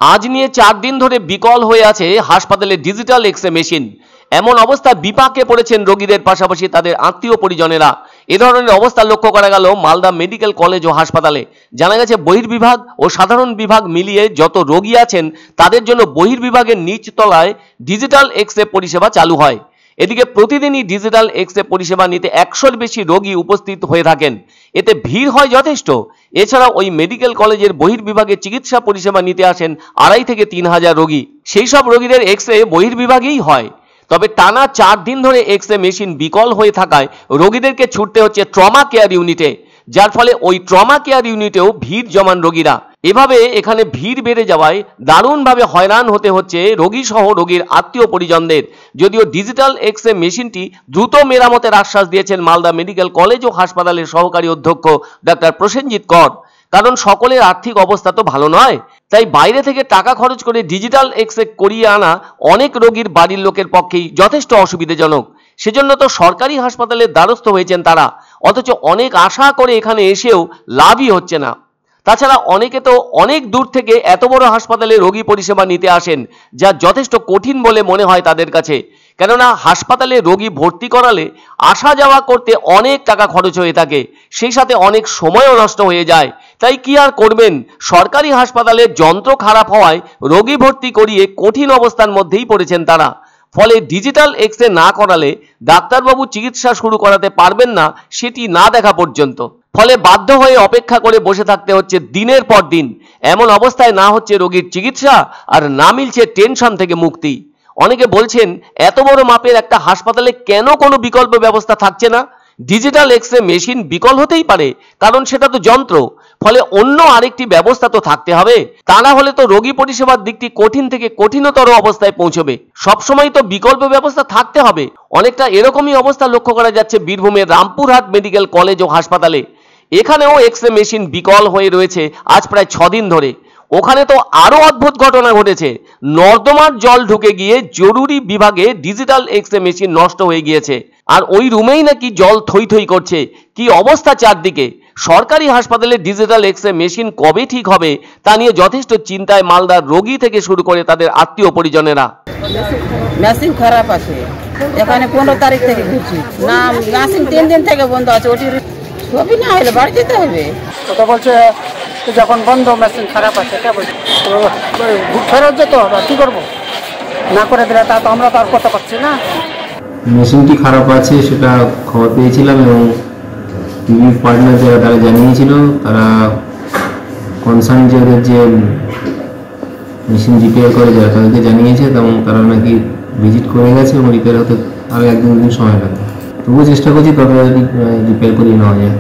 আজ নিয়ে 4 দিন ধরে বিকল হয়ে আছে হাসপাতালে ডিজিটাল এক্স-রে মেশিন। এমন অবস্থা বিপাকে পড়েছেন রোগীদের পাশাপাশি তাদের আত্মীয় পরিজনেরা। এ ধরনের অবস্থা লক্ষ্য করা গেল মালদা মেডিকেল কলেজ ও হাসপাতালে। জানা গেছে বহির্বিভাগ ও সাধারণ বিভাগ মিলিয়ে যত রোগী আছেন তাদের জন্য বহির্বিভাগের নিচতলায় ডিজিটাল এক্স-রে পরিষেবা চালু হয়। এদিকে প্রতিদিনই ডিজিটাল এক্স-রে পরিষেবা নিতে 100-র বেশি রোগী উপস্থিত হয়ে থাকেন। এতে ভিড় হয় যথেষ্ট। এছাড়া ওই মেডিকেল কলেজের বহির্বিভাগে চিকিৎসা পরিষেবা নিতে আসেন 2,500 থেকে 3,000 রোগী। সেই সব রোগীদের এক্স-রে বহির্বিভাগেই হয়। তবে টানা 4 দিন ধরে এক্স-রে মেশিন বিকল হয়ে থাকায় রোগীদেরকে ছুটতে হচ্ছে ট্রমা কেয়ার ইউনিটে, যার ফলে ওই ট্রমা কেয়ার ইউনিটেও ভিড় জমান রোগীরা। এভাবে এখানে ভিড় বেড়ে যাওয়ায় দারুণভাবে হয়রান হতে হচ্ছে রোগী সহ রোগীর আত্মীয় পরিজনদের। যদিও ডিজিটাল এক্স-রে মেশিনটি দ্রুত মেরামতের আশ্বাস দিয়েছেন মালদা মেডিকেল কলেজ ও হাসপাতালের সহকারী অধ্যক্ষ ডাক্তার প্রসেনজিৎ কর। কারণ সকলের আর্থিক অবস্থা তো ভালো নয়, তাই বাইরে থেকে টাকা খরচ করে ডিজিটাল এক্স-রে করিয়ে আনা অনেক রোগীর বাড়ির লোকের পক্ষেই যথেষ্ট অসুবিধাজনক। সেজন্য তো সরকারি হাসপাতালের দ্বারস্থ হয়েছেন তারা, অথচ অনেক আশা করে এখানে এসেও লাভই হচ্ছে না। তাছাড়া অনেকে তো অনেক দূর থেকে এত বড় হাসপাতালে রোগী পরিষেবা নিতে আসেন, যা যথেষ্ট কঠিন বলে মনে হয় তাদের কাছে। কেননা হাসপাতালে রোগী ভর্তি করালে আসা যাওয়া করতে অনেক টাকা খরচ হয়ে থাকে, সেই সাথে অনেক সময়ও নষ্ট হয়ে যায়। তাই কি আর করবেন, সরকারি হাসপাতালে যন্ত্র খারাপ হওয়ায় রোগী ভর্তি করিয়ে কঠিন অবস্থার মধ্যেই পড়েছেন তারা। ফলে ডিজিটাল এক্স-রে না করালে ডাক্তারবাবু চিকিৎসা শুরু করাতে পারবেন না, সেটি না দেখা পর্যন্ত। ফলে বাধ্য হয়ে অপেক্ষা করে বসে থাকতে হচ্ছে দিনের পর দিন। এমন অবস্থায় না হচ্ছে রোগীর চিকিৎসা আর না মিলছে টেনশন থেকে মুক্তি। অনেকে বলছেন এত বড় মাপের একটা হাসপাতালে কেন কোনো বিকল্প ব্যবস্থা থাকছে না। ডিজিটাল এক্স-রে মেশিন বিকল হতেই পারে, কারণ সেটা তো যন্ত্র। ফলে অন্য আরেকটি ব্যবস্থা তো থাকতে হবে, তা না হলে তো রোগী পরিষেবার দিকটি কঠিন থেকে কঠিনতর অবস্থায় পৌঁছবে। সবসময় তো বিকল্প ব্যবস্থা থাকতে হবে। অনেকটা এরকমই অবস্থা লক্ষ্য করা যাচ্ছে বীরভূমের রামপুরহাট মেডিকেল কলেজ ও হাসপাতালে। এখানেও এক্স-রে মেশিন বিকল হয়ে রয়েছে আজ প্রায় 6 দিন ধরে। ওখানে তো আরো অদ্ভুত ঘটনা ঘটেছে। নর্দমার জল ঢুকে গিয়ে জরুরি বিভাগে ডিজিটাল এক্স-রে মেশিন নষ্ট হয়ে গিয়েছে, আর ওই রুমেই নাকি জল থই থই করছে। কি অবস্থা চারদিকে। সরকারি হাসপাতালে ডিজিটাল এক্স-রে মেশিন কবে ঠিক হবে তা নিয়ে যথেষ্ট চিন্তায় মালদার রোগী থেকে শুরু করে তাদের আত্মীয় পরিজনেরা। মেশিন খারাপ আছে, এখানে 15 তারিখ থেকে ঘুরছি না, মেশিন 3 দিন থেকে বন্ধ আছে। ওটি ছবি না হলে বাড়ি যেতে হবে। তো বলছে যখন বন্ধ মেশিন খারাপ আছে, কে বলছে ফেরত যেতে হবে, কি করবো? না করে দিলে তা তো আমরা তো আর করতে পারছি না। মেশিনটি খারাপ আছে সেটা খবর পেয়েছিলাম এবং টিভি পার্টনার যারা তারা জানিয়েছিল, তারা কনসার্ন যে ওদের যে মেশিন রিপেয়ার করে যারা তাদেরকে জানিয়েছে, এবং তারা নাকি ভিজিট করে গেছে এবং রিপেয়ার হতে আরও 1-2 দিন সময় লাগে। তবুও চেষ্টা করছি তবে রিপেয়ার করিয়ে নেওয়া যায়।